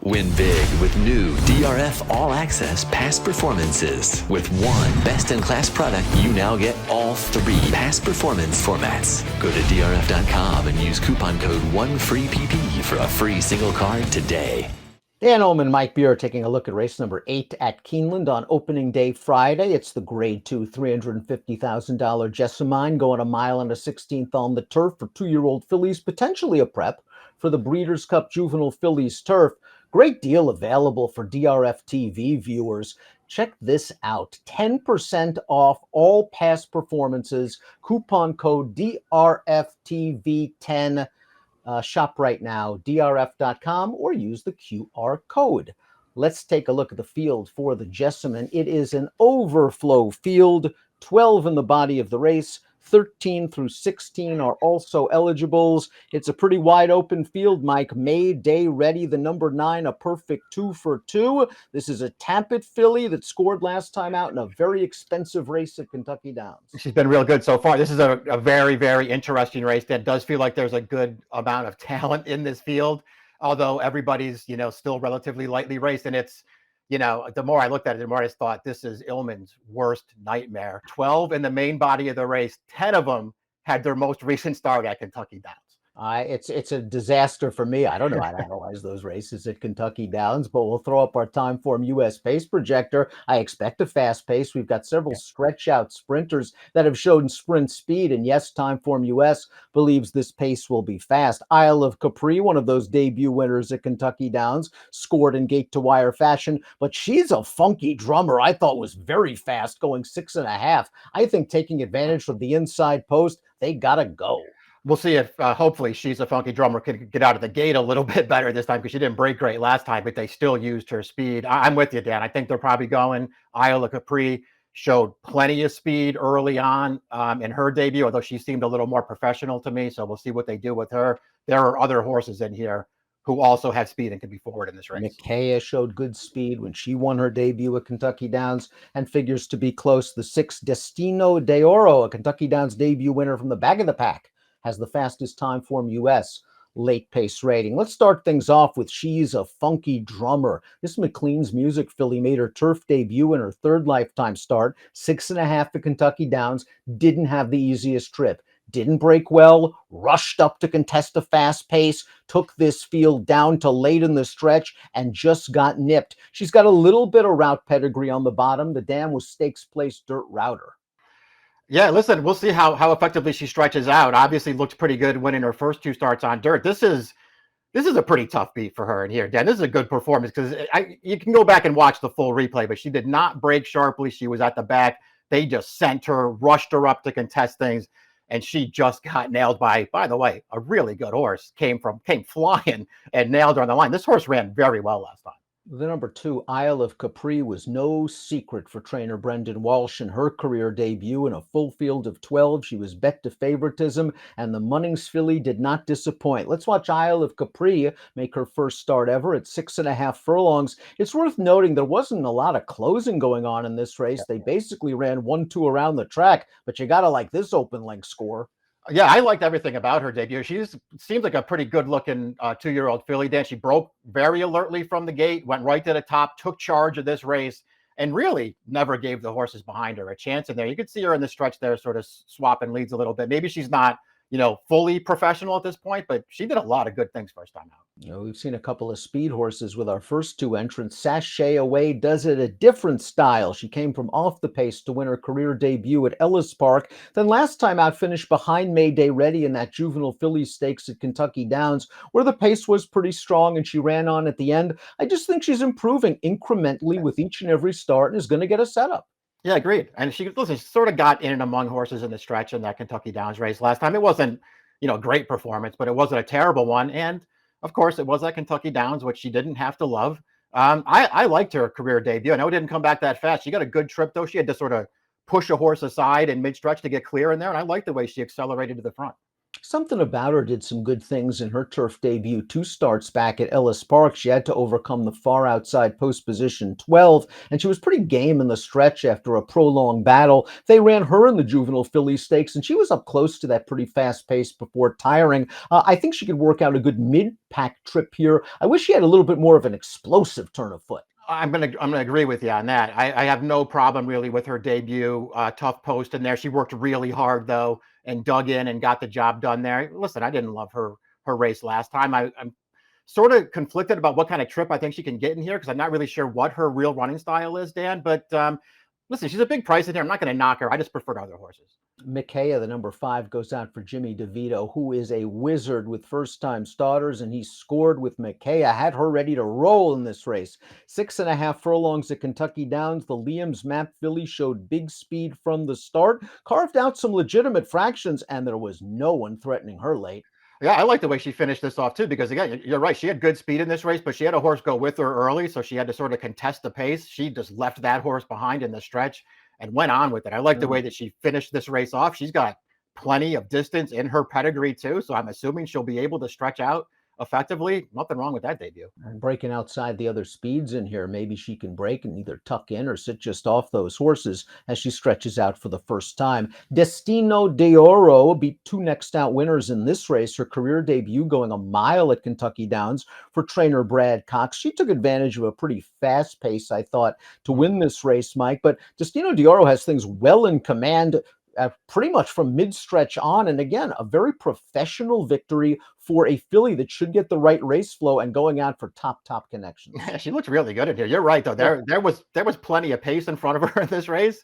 Win big with new DRF All Access past performances. With one best-in-class product, you now get all three past performance formats. Go to DRF.com and use coupon code 1FREEPP for a free single card today. Dan Illman, Mike Beer taking a look at race number 8 at Keeneland on opening day Friday. It's the Grade 2 $350,000 Jessamine going a mile and a 16th on the turf for 2-year-old fillies, potentially a prep for the Breeders' Cup Juvenile Fillies turf. Great deal available for DRFTV viewers. Check this out. 10% off all past performances. Coupon code DRFTV10. Shop right now, drf.com, or use the QR code. Let's take a look at the field for the Jessamine. It is an overflow field, 12 in the body of the race. 13 through 16 are also eligibles. It's a pretty wide open field, Mike. May Day Ready, the number 9, a perfect 2 for 2. This is a Tampet filly that scored last time out in a very expensive race at Kentucky Downs. She's been real good so far. This is a very, very interesting race that does feel like there's a good amount of talent in this field, although everybody's, still relatively lightly raced. And it's, the more I looked at it, the more I thought this is Illman's worst nightmare. 12 in the main body of the race, 10 of them had their most recent start at Kentucky Downs. It's a disaster for me. I don't know how to analyze those races at Kentucky Downs, but we'll throw up our Timeform US pace projector. I expect a fast pace. We've got several stretch out sprinters that have shown sprint speed. And yes, Timeform US believes this pace will be fast. Isle of Capri, one of those debut winners at Kentucky Downs, scored in gate to wire fashion, but she's a funky drummer. I thought was very fast, going 6.5. I think taking advantage of the inside post, they gotta go. We'll see if hopefully She's a Funky Drummer can get out of the gate a little bit better this time, because she didn't break great last time, but they still used her speed. I'm with you, Dan. I think they're probably going. Isle of Capri showed plenty of speed early on in her debut, although she seemed a little more professional to me. So we'll see what they do with her. There are other horses in here who also have speed and can be forward in this race. Micaiah showed good speed when she won her debut at Kentucky Downs and figures to be close. The 6 Destino de Oro, a Kentucky Downs debut winner from the back of the pack, has the fastest Timeform US late pace rating. Let's start things off with She's a Funky Drummer. This McLean's Music filly made her turf debut in her 3rd lifetime start, 6.5 at Kentucky Downs, didn't have the easiest trip. Didn't break well, rushed up to contest a fast pace, took this field down to late in the stretch, and just got nipped. She's got a little bit of route pedigree on the bottom. The dam was Stakes Place Dirt Router. Yeah, listen, we'll see how effectively she stretches out. Obviously looked pretty good winning her first 2 starts on dirt. This is a pretty tough beat for her in here, Dan. This is a good performance, because you can go back and watch the full replay, but she did not break sharply. She was at the back. They just sent her, rushed her up to contest things, and she just got nailed by the way, a really good horse came flying and nailed her on the line. This horse ran very well last time. The number 2, Isle of Capri, was no secret for trainer Brendan Walsh in her career debut. In a full field of 12, she was bet to favoritism, and the Munnings filly did not disappoint. Let's watch Isle of Capri make her first start ever at 6.5 furlongs. It's worth noting there wasn't a lot of closing going on in this race. They basically ran 1-2 around the track, but you gotta like this open length score. Yeah, I liked everything about her debut. She seems like a pretty good-looking 2-year-old filly. Dan, she broke very alertly from the gate, went right to the top, took charge of this race, and really never gave the horses behind her a chance in there. You could see her in the stretch there sort of swapping leads a little bit. Maybe she's not, fully professional at this point, but she did a lot of good things first time out. We've seen a couple of speed horses with our first 2 entrants. Sashay Away does it a different style. She came from off the pace to win her career debut at Ellis Park. Then last time out finished behind May Day Ready in that Juvenile Fillies Stakes at Kentucky Downs, where the pace was pretty strong and she ran on at the end. I just think she's improving incrementally with each and every start and is going to get a setup. Yeah, agreed. And she sort of got in and among horses in the stretch in that Kentucky Downs race last time. It wasn't, a great performance, but it wasn't a terrible one. And of course, it was at Kentucky Downs, which she didn't have to love. I liked her career debut. I know it didn't come back that fast. She got a good trip, though. She had to sort of push a horse aside in mid-stretch to get clear in there, and I liked the way she accelerated to the front. Something about her did some good things in her turf debut. Two starts back at Ellis Park. She had to overcome the far outside post position 12, and she was pretty game in the stretch after a prolonged battle. They ran her in the juvenile filly stakes, and she was up close to that pretty fast pace before tiring. I think she could work out a good mid-pack trip here. I wish she had a little bit more of an explosive turn of foot. I'm gonna agree with you on that. I have no problem really with her debut. Tough post in there. She worked really hard though and dug in and got the job done there. Listen, I didn't love her race last time. I'm sort of conflicted about what kind of trip I think she can get in here because I'm not really sure what her real running style is, Dan. But listen, she's a big price in here. I'm not going to knock her. I just prefer other horses. Micaiah, the number 5, goes out for Jimmy DeVito, who is a wizard with first-time starters, and he scored with Micaiah, had her ready to roll in this race. 6.5 furlongs at Kentucky Downs. The Liam's Map filly showed big speed from the start, carved out some legitimate fractions, and there was no one threatening her late. Yeah, I like the way she finished this off too, because again, you're right. She had good speed in this race, but she had a horse go with her early, so she had to sort of contest the pace. She just left that horse behind in the stretch and went on with it. I like the way that she finished this race off. She's got plenty of distance in her pedigree too, so I'm assuming she'll be able to stretch out effectively. Nothing wrong with that debut. And breaking outside the other speeds in here, maybe she can break and either tuck in or sit just off those horses as she stretches out for the first time. Destino de Oro beat 2 next out winners in this race. Her career debut going a mile at Kentucky Downs for trainer Brad Cox. She took advantage of a pretty fast pace, I thought, to win this race, Mike. But Destino de Oro has things well in command. Pretty much from mid-stretch on, and again, a very professional victory for a filly that should get the right race flow and going out for top connections. Yeah, she looked really good in here. You're right though. There was plenty of pace in front of her in this race,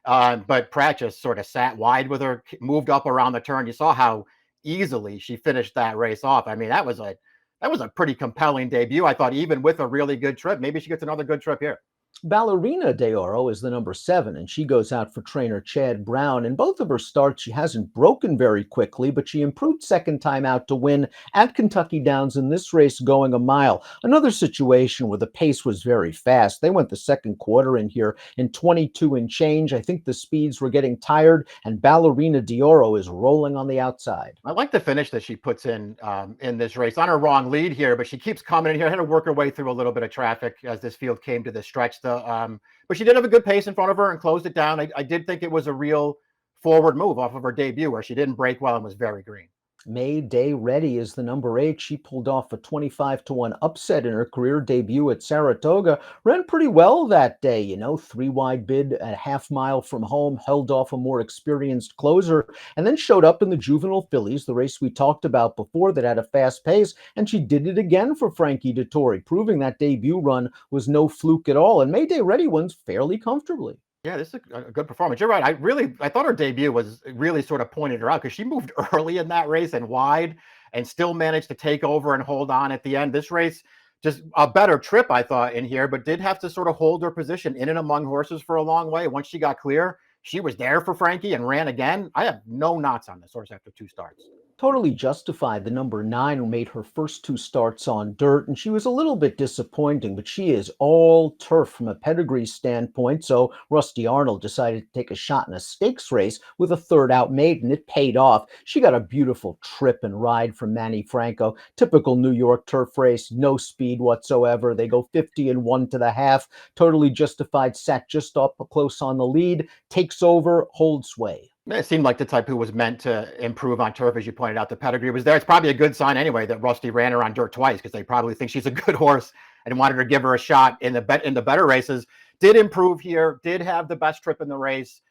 but Pratt just sort of sat wide with her, moved up around the turn. You saw how easily she finished that race off. I mean, that was a pretty compelling debut. I thought even with a really good trip, maybe she gets another good trip here. Ballerina de Oro is the number 7, and she goes out for trainer Chad Brown. In both of her starts, she hasn't broken very quickly, but she improved second time out to win at Kentucky Downs in this race going a mile. Another situation where the pace was very fast. They went the second quarter in here in 22 and change. I think the speeds were getting tired, and Ballerina de Oro is rolling on the outside. I like the finish that she puts in this race on her wrong lead here, but she keeps coming in here. Had to work her way through a little bit of traffic as this field came to the stretch. But she did have a good pace in front of her and closed it down. I did think it was a real forward move off of her debut where she didn't break well and was very green. May Day Ready is the number 8. She pulled off a 25-1 upset in her career debut at Saratoga. Ran pretty well that day, 3 wide bid at half mile from home, held off a more experienced closer, and then showed up in the juvenile fillies, the race we talked about before that had a fast pace, and she did it again for Frankie Dettori, proving that debut run was no fluke at all. And May Day Ready wins fairly comfortably. Yeah, this is a good performance. You're right. I thought her debut was really sort of pointed her out because she moved early in that race and wide and still managed to take over and hold on at the end. This race, just a better trip, I thought, in here, but did have to sort of hold her position in and among horses for a long way. Once she got clear, she was there for Frankie and ran again. I have no knocks on this horse after 2 starts. Totally justified, the number 9 who made her first 2 starts on dirt, and she was a little bit disappointing, but she is all turf from a pedigree standpoint, so Rusty Arnold decided to take a shot in a stakes race with a third out maiden. It paid off. She got a beautiful trip and ride from Manny Franco. Typical New York turf race, no speed whatsoever. They go 50 and 1 to the half. Totally justified, sat just up close on the lead, takes over, holds sway. It seemed like the type who was meant to improve on turf, as you pointed out. The pedigree was there. It's probably a good sign anyway that Rusty ran her on dirt twice because they probably think she's a good horse and wanted to give her a shot in the better races. Did improve here. Did have the best trip in the race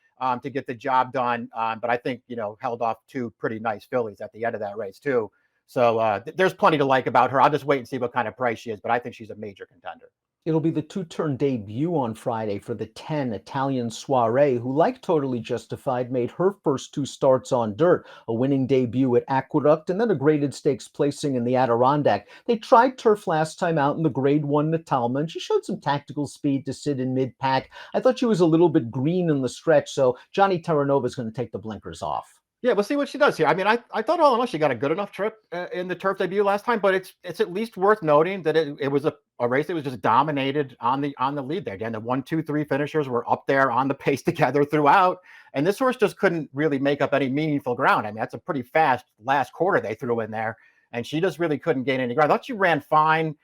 to get the job done. But I think held off 2 pretty nice fillies at the end of that race too. So there's plenty to like about her. I'll just wait and see what kind of price she is. But I think she's a major contender. It'll be the 2-turn debut on Friday for the 10 Italian Soiree, who, like Totally Justified, made her first 2 starts on dirt, a winning debut at Aqueduct, and then a graded stakes placing in the Adirondack. They tried turf last time out in the Grade 1 Natalma, and she showed some tactical speed to sit in mid-pack. I thought she was a little bit green in the stretch, so Johnny Terranova is going to take the blinkers off. Yeah, we'll see what she does here. I mean, I thought all in all she got a good enough trip in the turf debut last time, but it's at least worth noting that it was a race that was just dominated on the lead there. Again, the 1, 2, 3 finishers were up there on the pace together throughout, and this horse just couldn't really make up any meaningful ground. I mean, that's a pretty fast last quarter they threw in there, and she just really couldn't gain any ground. I thought she ran fine.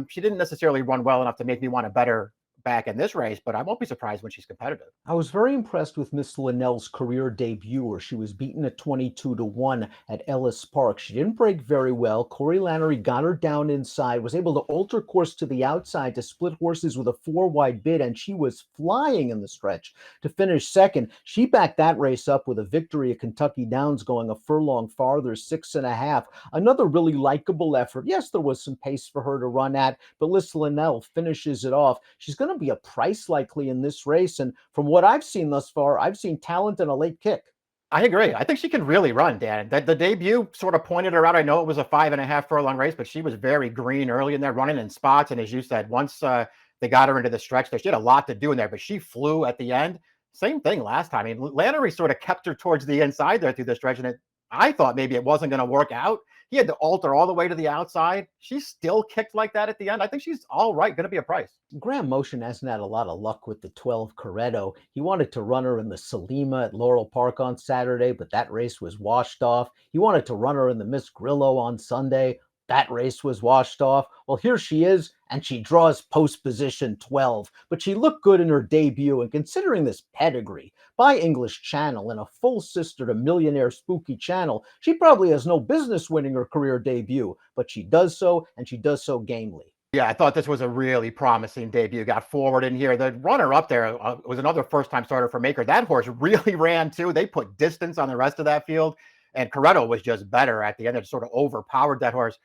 She didn't necessarily run well enough to make me want to bet her back in this race, but I won't be surprised when she's competitive. I was very impressed with Miss Linnell's career debut, where she was beaten at 22-1 at Ellis Park. She didn't break very well. Corey Lannery got her down inside, was able to alter course to the outside to split horses with a 4-wide bid, and she was flying in the stretch to finish second. She backed that race up with a victory at Kentucky Downs going a furlong farther, 6.5. Another really likable effort. Yes, there was some pace for her to run at, but Miss Linnell finishes it off. She's going to be a price likely in this race, and from what I've seen thus far, I've seen talent and a late kick. I agree. I think she can really run, Dan. The debut sort of pointed her out. I know it was a 5.5 furlong race, but she was very green early in there, running in spots. And as you said, once they got her into the stretch there, she had a lot to do in there, but she flew at the end. Same thing last time. I mean, Lannery sort of kept her towards the inside there through the stretch, and I thought maybe it wasn't going to work out. He had to alter all the way to the outside. She still kicked like that at the end. I think she's all right, going to be a price. Graham Motion hasn't had a lot of luck with the 12 Coretto. He wanted to run her in the Salima at Laurel Park on Saturday, but that race was washed off. He wanted to run her in the Miss Grillo on Sunday. That race was washed off. Well, here she is, and she draws post position 12. But she looked good in her debut, and considering this pedigree by English Channel and a full sister to Millionaire Spooky Channel, she probably has no business winning her career debut, but she does so, and she does so gamely. Yeah, I thought this was a really promising debut. Got forward in here. The runner up there was another first-time starter for Maker. That horse really ran too. They put distance on the rest of that field, and Coretto was just better at the end. It sort of overpowered that horse.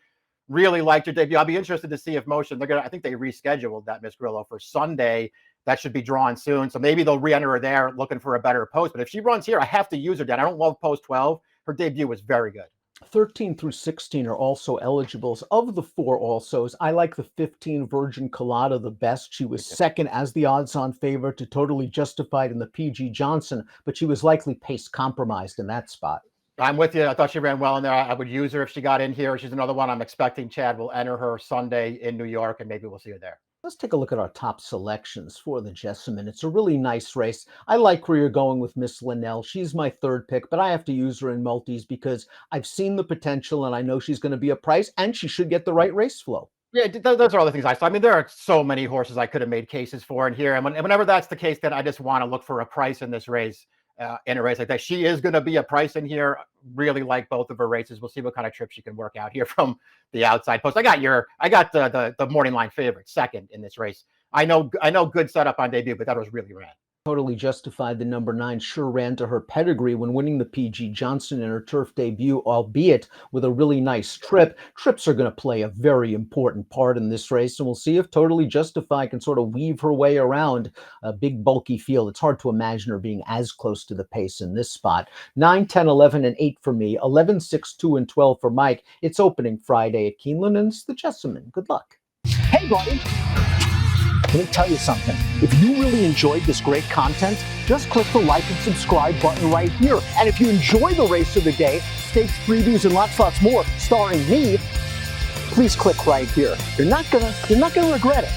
Really liked her debut. I'll be interested to see if Motion, I think they rescheduled that Miss Grillo for Sunday. That should be drawn soon. So maybe they'll re-enter her there looking for a better post. But if she runs here, I have to use her, Dan. I don't love post 12. Her debut was very good. 13 through 16 are also eligibles. Of the 4 alsos, I like the 15 Virgin Colada the best. She was second as the odds-on favorite to Totally Justified in the P.G. Johnson, but she was likely pace compromised in that spot. I'm with you. I thought she ran well in there. I would use her if she got in here. She's another one I'm expecting Chad will enter her Sunday in New York, and maybe we'll see her there. Let's take a look at our top selections for the Jessamine. It's a really nice race. I like where you're going with Miss Linnell. She's my third pick, but I have to use her in multis because I've seen the potential and I know she's going to be a price, and she should get the right race flow. Yeah, those are all the things I saw. I mean, there are so many horses I could have made cases for in here. And whenever that's the case, then I just want to look for a price in this race. In a race like that, she is going to be a price in here. Really like both of her races. We'll see what kind of trip she can work out here from the outside post. I got the morning line favorite second in this race. I know good setup on debut, but that was really rad. Totally Justified, the number 9, sure ran to her pedigree when winning the P.G. Johnson in her turf debut, albeit with a really nice trip. Trips are going to play a very important part in this race, and we'll see if Totally Justified can sort of weave her way around a big, bulky field. It's hard to imagine her being as close to the pace in this spot. 9, 10, 11, and 8 for me. 11, 6, 2, and 12 for Mike. It's opening Friday at Keeneland, and it's the Jessamine. Good luck. Hey, buddy. Let me tell you something. If you really enjoyed this great content, just click the like and subscribe button right here. And if you enjoy the race of the day, stakes previews and lots more starring me, please click right here. You're not gonna regret it.